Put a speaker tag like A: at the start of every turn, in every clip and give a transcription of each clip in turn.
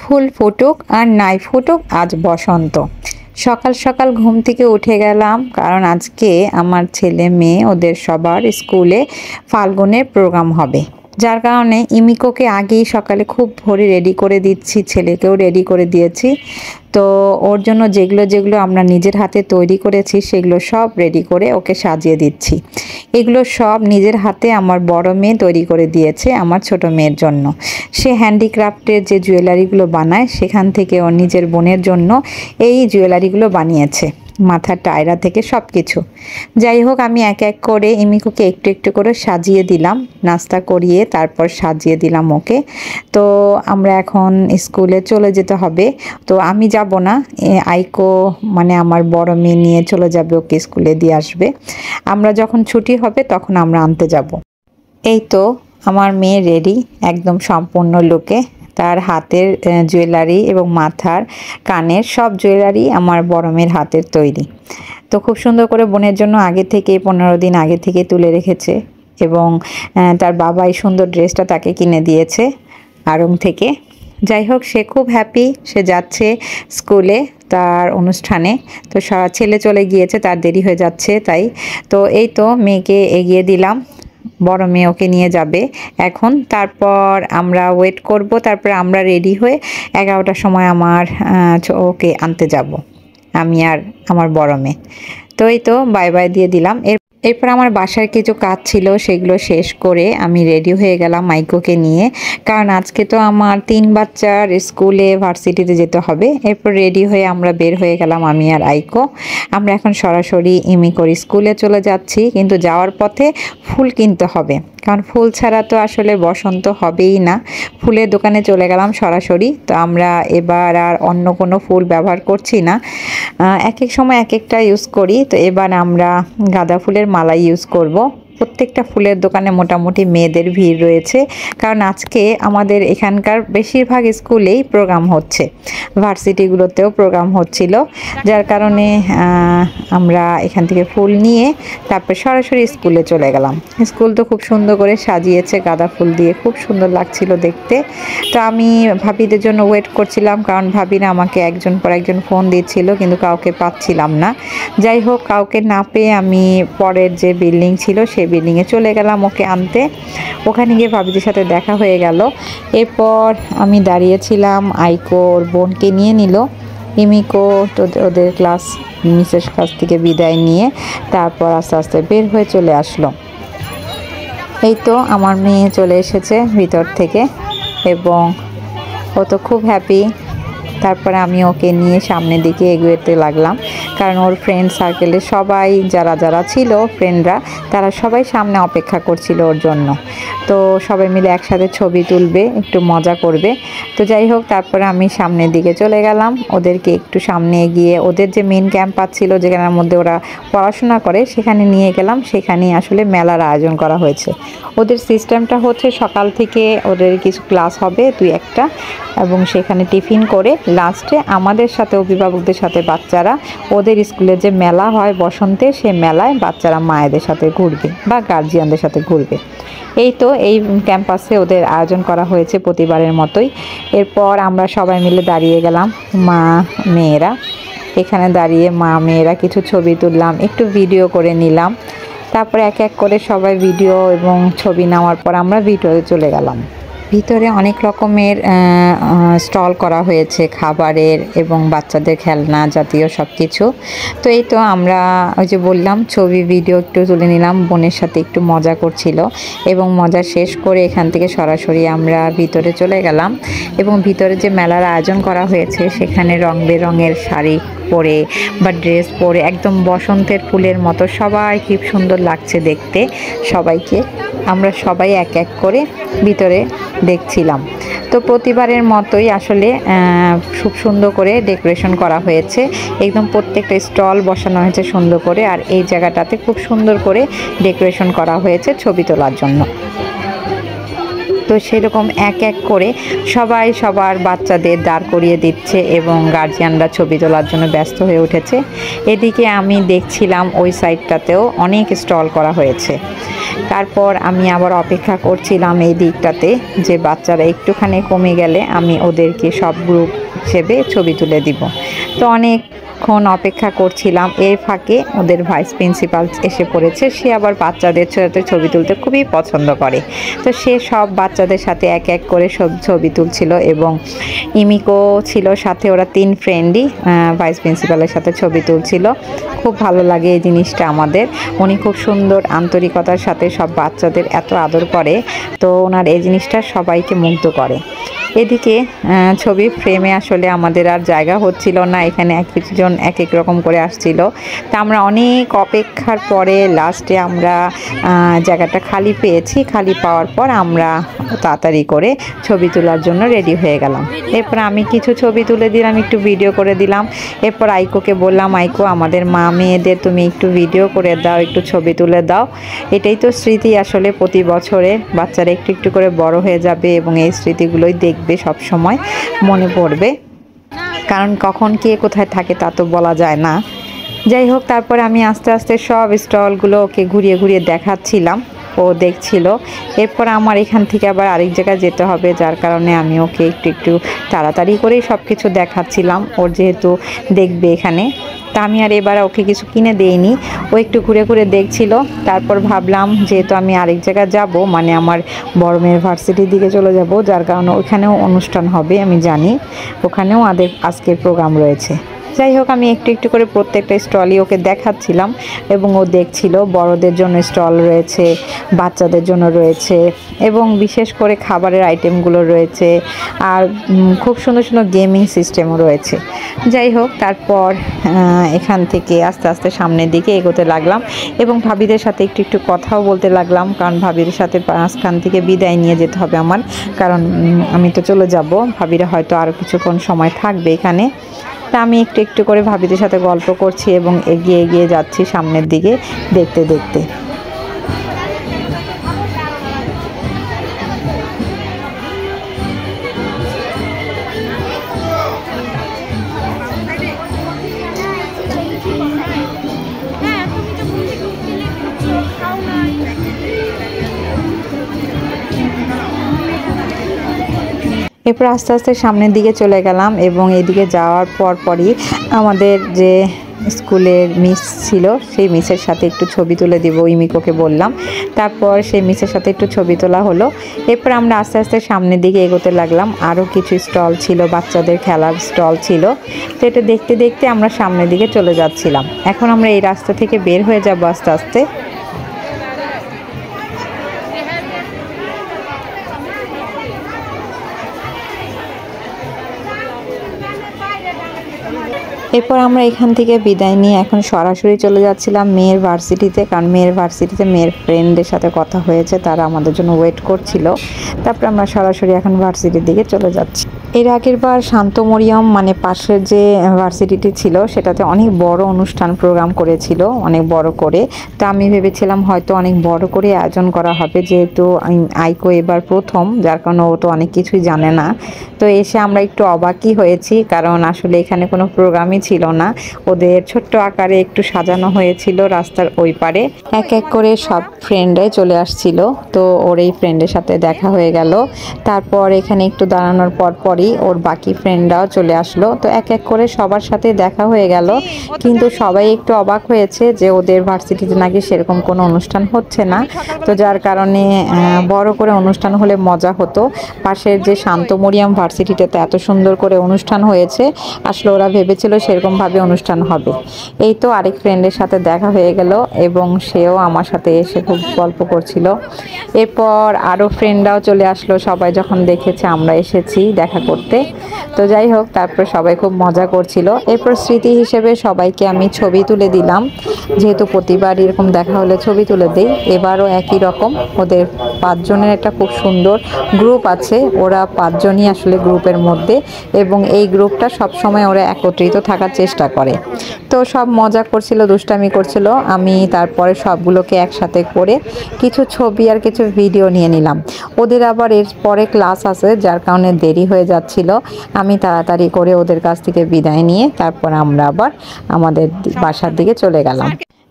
A: ফুল ফুটুক আর নাই ফুটুক, আজ বসন্ত। সকাল সকাল ঘুম থেকে উঠে গেলাম, কারণ আজকে আমার ছেলে মেয়ে ওদের সবার স্কুলে ফাল্গুনের প্রোগ্রাম হবে। যার কারণে ইমিকোকে আগেই সকালে খুব ভোরে রেডি করে দিচ্ছি, ছেলেকেও রেডি করে দিয়েছি। তো ওর জন্য যেগুলো যেগুলো আমরা নিজের হাতে তৈরি করেছি সেগুলো সব রেডি করে ওকে সাজিয়ে দিচ্ছি। এগুলো সব নিজের হাতে আমার বড় মেয়ে তৈরি করে দিয়েছে আমার ছোট মেয়ের জন্য। সে হ্যান্ডিক্রাফটের যে জুয়েলারিগুলো বানায় সেখান থেকে ওর নিজের বোনের জন্য এই জুয়েলারিগুলো বানিয়েছে, মাথার টায়রা থেকে সব কিছু। যাই হোক, আমি এক এক করে ইমিকোকে একটু একটু করে সাজিয়ে দিলাম, নাস্তা করিয়ে তারপর সাজিয়ে দিলাম ওকে। তো আমরা এখন স্কুলে চলে যেতে হবে। তো আমি যাব না, আইকো মানে আমার বড় মেয়ে নিয়ে চলে যাবে, ওকে স্কুলে দিয়ে আসবে। আমরা যখন ছুটি হবে তখন আমরা আনতে যাব। এই তো আমার মেয়ে রেডি একদম সম্পূর্ণ লুকে। তার হাতের জুয়েলারি এবং মাথার কানের সব জুয়েলারি আমার বড় মেয়ের হাতের তৈরি। তো খুব সুন্দর করে বোনের জন্য আগে থেকে 15 দিন আগে থেকে তুলে রেখেছে, এবং তার বাবা এই সুন্দর ড্রেসটা তাকে কিনে দিয়েছে আড়ং থেকে। যাই হোক, সে খুব হ্যাপি, সে যাচ্ছে স্কুলে তার অনুষ্ঠানে। তো ছেলে চলে গিয়েছে, তার দেরি হয়ে যাচ্ছে তাই। তো এই তো মেয়েকে এগিয়ে দিলাম, বড় মেয়ে ওকে নিয়ে যাবে এখন। তারপর আমরা ওয়েট করব, তারপর আমরা রেডি হয়ে 11টার সময় আমার ওকে আনতে যাব, আমি আর আমার বড় মেয়ে। তো এই তো বাই বাই দিয়ে দিলাম। এরপর আমার বাসার কিছু কাজ ছিল, সেগুলো শেষ করে আমি রেডি হয়ে গেলাম মাইকোকে নিয়ে, কারণ আজকে তো আমার 3 বাচ্চার স্কুলে ভার্সিটিতে যেতে হবে। এরপর রেডি হয়ে আমরা বের হয়ে গেলাম আমি আর আইকো। আমরা এখন সরাসরি ইমিকোর স্কুলে চলে যাচ্ছি, কিন্তু যাওয়ার পথে ফুল কিনতে হবে, কারণ ফুল ছাড়া তো আসলে বসন্ত হবেই না। ফুলের দোকানে চলে গেলাম সরাসরি। তো আমরা এবার আর অন্য কোনো ফুল ব্যবহার করছি না, এক এক সময় এক একটা ইউজ করি। তো এবার আমরা গাঁদা ফুলের মালা ইউজ করব। প্রত্যেকটা ফুলের দোকানে মোটামুটি মেয়েদের ভিড় রয়েছে, কারণ আজকে আমাদের এখানকার বেশিরভাগ স্কুলেই প্রোগ্রাম হচ্ছে, ভার্সিটিগুলোতেও প্রোগ্রাম হচ্ছিল। যার কারণে আমরা এখান থেকে ফুল নিয়ে তারপর সরাসরি স্কুলে চলে গেলাম। স্কুল তো খুব সুন্দর করে সাজিয়েছে গাঁদা ফুল দিয়ে, খুব সুন্দর লাগছিল দেখতে। তো আমি ভাবিদের জন্য ওয়েট করছিলাম, কারণ ভাবিরা আমাকে একজন পর একজন ফোন দিচ্ছিল, কিন্তু কাউকে পাচ্ছিলাম না। যাই হোক, কাউকে না পেয়ে আমি পরের যে বিল্ডিং ছিল সেই বিল্ডিংয়ে চলে গেলাম ওকে আনতে। ওখানে গিয়ে ভাবিদের সাথে দেখা হয়ে গেল। এরপর আমি দাঁড়িয়েছিলাম, আইকো ওর বোনকে নিয়ে নিল, ইমিকো তো ওদের ক্লাস মিসের কাছ থেকে বিদায় নিয়ে তারপর আস্তে আস্তে বের হয়ে চলে আসলো। এই তো আমার মেয়ে চলে এসেছে ভিতর থেকে, এবং ও তো খুব হ্যাপি। তারপরে আমি ওকে নিয়ে সামনের দিকে এগোতে লাগলাম, কারণ ওর ফ্রেন্ড সার্কেলে সবাই যারা যারা ছিল ফ্রেন্ডরা, তারা সবাই সামনে অপেক্ষা করছিল ওর জন্য। তো সবাই মিলে একসাথে ছবি তুলবে, একটু মজা করবে। তো যাই হোক, তারপরে আমি সামনের দিকে চলে গেলাম, ওদেরকে একটু সামনে এগিয়ে ওদের যে মেন ক্যাম্পাস ছিল যেখানের মধ্যে ওরা পড়াশোনা করে সেখানে নিয়ে গেলাম। সেখানেই আসলে মেলার আয়োজন করা হয়েছে। ওদের সিস্টেমটা হচ্ছে সকাল থেকে ওদের কিছু ক্লাস হবে 2-1টা, এবং সেখানে টিফিন করে লাস্টে আমাদের সাথে অভিভাবকদের সাথে বাচ্চারা ওদের স্কুলে যে মেলা হয় বসন্তে, সে মেলায় বাচ্চারা মায়েদের সাথে ঘুরবে বা গার্জিয়ানদের সাথে ঘুরবে। এই তো এই ক্যাম্পাসে ওদের আয়োজন করা হয়েছে প্রতিবারের মতোই। এরপর আমরা সবাই মিলে দাঁড়িয়ে গেলাম, মা মেয়েরা এখানে দাঁড়িয়ে মা মেয়েরা কিছু ছবি তুললাম, একটু ভিডিও করে নিলাম। তারপরে এক এক করে সবাই ভিডিও এবং ছবি নেওয়ার পর আমরা ভিডিওতে চলে গেলাম। ভিতরে অনেক রকমের স্টল করা হয়েছে খাবারের এবং বাচ্চাদের খেলনা জাতীয় সব কিছু। তো এই তো আমরা ওই যে বললাম ছবি ভিডিও একটু তুলে নিলাম, বোনের সাথে একটু মজা করছিল, এবং মজা শেষ করে এখান থেকে সরাসরি আমরা ভিতরে চলে গেলাম। এবং ভিতরে যে মেলার আয়োজন করা হয়েছে সেখানে রং বেরঙের শাড়ি পরে বা ড্রেস পরে একদম বসন্তের ফুলের মতো সবাই খুব সুন্দর লাগছে দেখতে সবাইকে। আমরা সবাই এক এক করে ভিতরে দেখছিলাম। তো প্রতিবারের মতোই আসলে খুব সুন্দর করে ডেকোরেশন করা হয়েছে, একদম প্রত্যেকটা স্টল বসানো হয়েছে সুন্দর করে, আর এই জায়গাটাতে খুব সুন্দর করে ডেকোরেশন করা হয়েছে ছবি তোলার জন্য। তো সেরকম এক এক করে সবাই সবার বাচ্চাদের দাঁড় করিয়ে দিচ্ছে এবং গার্জিয়ানরা ছবি তোলার জন্য ব্যস্ত হয়ে উঠেছে। এদিকে আমি দেখছিলাম ওই সাইডটাতেও অনেক স্টল করা হয়েছে। তারপর আমি আবার অপেক্ষা করছিলাম এই দিকটাতে যে বাচ্চারা একটুখানি কমে গেলে আমি ওদেরকে সব গ্রুপ হিসেবে ছবি তুলে দিব। তো অনেকক্ষণ অপেক্ষা করছিলাম, এর ফাঁকে ওদের ভাইস প্রিন্সিপাল এসে পড়েছে। সে আবার বাচ্চাদের সাথে ছবি তুলতে খুবই পছন্দ করে। তো সে সব বাচ্চাদের সাথে এক এক করে সব ছবি তুলছিল এবং ইমিকো ছিল সাথে, ওরা 3 ফ্রেন্ডই ভাইস প্রিন্সিপালের সাথে ছবি তুলছিল। খুব ভালো লাগে এই জিনিসটা আমাদের। উনি খুব সুন্দর আন্তরিকতার সাথে সব বাচ্চাদের এত আদর করে, তো ওনার এই জিনিসটা সবাইকে মুগ্ধ করে। এদিকে ছবির ফ্রেমে আসলে আমাদের আর জায়গা হচ্ছিল না, এখানে এক একজন এক এক রকম করে আসছিল। তা আমরা অনেক অপেক্ষার পরে লাস্টে আমরা জায়গাটা খালি পেয়েছি। খালি পাওয়ার পর আমরা তাড়াতাড়ি করে ছবি তোলার জন্য রেডি হয়ে গেলাম। এরপর আমি কিছু ছবি তুলে দিলাম, একটু ভিডিও করে দিলাম। এরপর আইকোকে বললাম, আইকো আমাদের মা মেয়েদের তুমি একটু ভিডিও করে দাও, একটু ছবি তুলে দাও। এটাই তো স্মৃতি আসলে, প্রতি বছরে বাচ্চারা একটু একটু করে বড় হয়ে যাবে এবং এই স্মৃতিগুলোই দেখবে, সব সময় মনে পড়বে, কারণ কখন কে কোথায় থাকে তা তো বলা যায় না। যাই হোক, তারপরে আমি আস্তে আস্তে সব স্টলগুলো ওকে ঘুরিয়ে ঘুরিয়ে দেখাচ্ছিলাম, ও দেখছিল। এরপর আমার এখান থেকে আবার আরেক জায়গায় যেতে হবে, যার কারণে আমি ওকে একটু একটু তাড়াতাড়ি করেই সব কিছু দেখাচ্ছিলাম, ওর যেহেতু দেখবে এখানে। তা আমি আর এবার ওকে কিছু কিনে দেইনি, ও একটু ঘুরে ঘুরে দেখছিল। তারপর ভাবলাম যেহেতু আমি আরেক জায়গায় যাব, মানে আমার বড় মেয়ের ভার্সিটির দিকে চলে যাব, যার কারণে ওখানেও অনুষ্ঠান হবে, আমি জানি ওখানেও আজকের প্রোগ্রাম রয়েছে। যাই হোক, আমি একটু একটু করে প্রত্যেকটা স্টলই ওকে দেখাচ্ছিলাম এবং ও দেখছিল। বড়দের জন্য স্টল রয়েছে, বাচ্চাদের জন্য রয়েছে এবং বিশেষ করে খাবারের আইটেমগুলো রয়েছে, আর খুব সুন্দর সুন্দর গেমিং সিস্টেমও রয়েছে। যাই হোক, তারপর এখান থেকে আস্তে আস্তে সামনের দিকে এগোতে লাগলাম এবং ভাবিদের সাথে একটু একটু কথাও বলতে লাগলাম, কারণ ভাবির সাথে মাঝখান থেকে বিদায় নিয়ে যেতে হবে আমার, কারণ আমি তো চলে যাব, ভাবিরা হয়তো আরও কিছুক্ষণ সময় থাকবে এখানে। তা আমি একটু একটু করে ভাবিদের সাথে গল্প করছি এবং এগিয়ে এগিয়ে যাচ্ছি সামনের দিকে দেখতে দেখতে। এরপর আস্তে আস্তে সামনের দিকে চলে গেলাম এবং এদিকে যাওয়ার পরই আমাদের যে স্কুলের মিস ছিল, সেই মিসের সাথে একটু ছবি তুলে দিব ইমিকোকে বললাম। তারপর সেই মিসের সাথে একটু ছবি তোলা হলো। এরপর আমরা আস্তে আস্তে সামনের দিকে এগোতে লাগলাম। আরও কিছু স্টল ছিল, বাচ্চাদের খেলার স্টল ছিল। তো এটা দেখতে দেখতে আমরা সামনের দিকে চলে যাচ্ছিলাম। এখন আমরা এই রাস্তা থেকে বের হয়ে যাব আস্তে আস্তে। এরপর আমরা এখান থেকে বিদায় নিয়ে এখন সরাসরি চলে যাচ্ছিলাম মেয়ের ভার্সিটিতে, কারণ মেয়ের ভার্সিটিতে মেয়ের ফ্রেন্ডের সাথে কথা হয়েছে, তারা আমাদের জন্য ওয়েট করছিল। তারপর আমরা সরাসরি এখন ভার্সিটির দিকে চলে যাচ্ছি। এর আগের বার শান্ত মরিয়ম মানে পাশের যে ভার্সিটিটি ছিল সেটাতে অনেক বড় অনুষ্ঠান প্রোগ্রাম করেছিল, অনেক বড় করে। তো আমি ভেবেছিলাম হয়তো অনেক বড় করে আয়োজন করা হবে, যেহেতু আইকো এবার প্রথম, যার কারণে ও তো অনেক কিছুই জানে না। তো এসে আমরা একটু অবাকই হয়েছি, কারণ আসলে এখানে কোনো প্রোগ্রামই ছিল না, ওদের ছোট্ট আকারে একটু সাজানো হয়েছিল রাস্তার ওই পারে। এক এক করে সব ফ্রেন্ডরাই চলে আসছিল, তো ওর এই ফ্রেন্ডের সাথে দেখা হয়ে গেল। তারপর এখানে একটু দাঁড়ানোর পরই ওর বাকি ফ্রেন্ডরাও চলে আসলো। তো এক এক করে সবার সাথে দেখা হয়ে গেল, কিন্তু সবাই একটু অবাক হয়েছে যে ওদের ভার্সিটিতে নাকি সেরকম কোনো অনুষ্ঠান হচ্ছে না। তো যার কারণে বড় করে অনুষ্ঠান হলে মজা হতো। পাশের যে শান্ত মরিয়ম ভার্সিটিতে এত সুন্দর করে অনুষ্ঠান হয়েছে, আসলে ওরা ভেবেছিল সেরকমভাবে অনুষ্ঠান হবে। এই তো আরেক ফ্রেন্ডের সাথে দেখা হয়ে গেল এবং সেও আমার সাথে এসে খুব গল্প করছিল। এরপর আরও ফ্রেন্ডরাও চলে আসলো, সবাই যখন দেখেছে আমরা এসেছি দেখা করতে। তো যাই হোক, তারপর সবাই খুব মজা করছিল। এরপর স্মৃতি হিসেবে সবাইকে আমি ছবি তুলে দিলাম, যেহেতু প্রতিবার এরকম দেখা হলে ছবি তুলে দিই। এবারও একই রকম, ওদের 5 জনের একটা খুব সুন্দর গ্রুপ আছে, ওরা 5 জনই আসলে গ্রুপের মধ্যে, এবং এই গ্রুপটা সবসময় ওরা একত্রিত থাকার চেষ্টা করে। তো সব মজা করছিল, দুষ্টামি করছিল। আমি তারপরে সবগুলোকে একসাথে করে কিছু ছবি আর কিছু ভিডিও নিয়ে নিলাম। ওদের আবার এর পরে ক্লাস আছে, যার কারণে দেরি হয়ে যাচ্ছিল। আমি তাড়াতাড়ি করে ওদের কাছ থেকে বিদায় নিয়ে তারপর আমরা আবার আমাদের বাসার দিকে চলে গেলাম,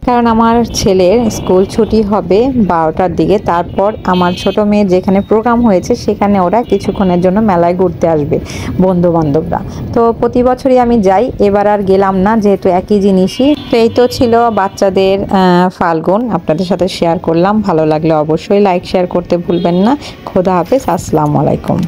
A: কারণ আমার ছেলের স্কুল ছুটি হবে 12টার দিকে। তারপর আমার ছোট মেয়ে যেখানে প্রোগ্রাম হয়েছে সেখানে ওরা কিছুক্ষণের জন্য মেলায় ঘুরতে আসবে বন্ধু বান্ধবরা। তো প্রতি বছরই আমি যাই, এবার আর গেলাম না, যেহেতু একই জিনিসই। তো এই তো ছিল বাচ্চাদের ফাল্গুন, আপনাদের সাথে শেয়ার করলাম। ভালো লাগলে অবশ্যই লাইক শেয়ার করতে ভুলবেন না। খোদা হাফেজ, আসসালামু আলাইকুম।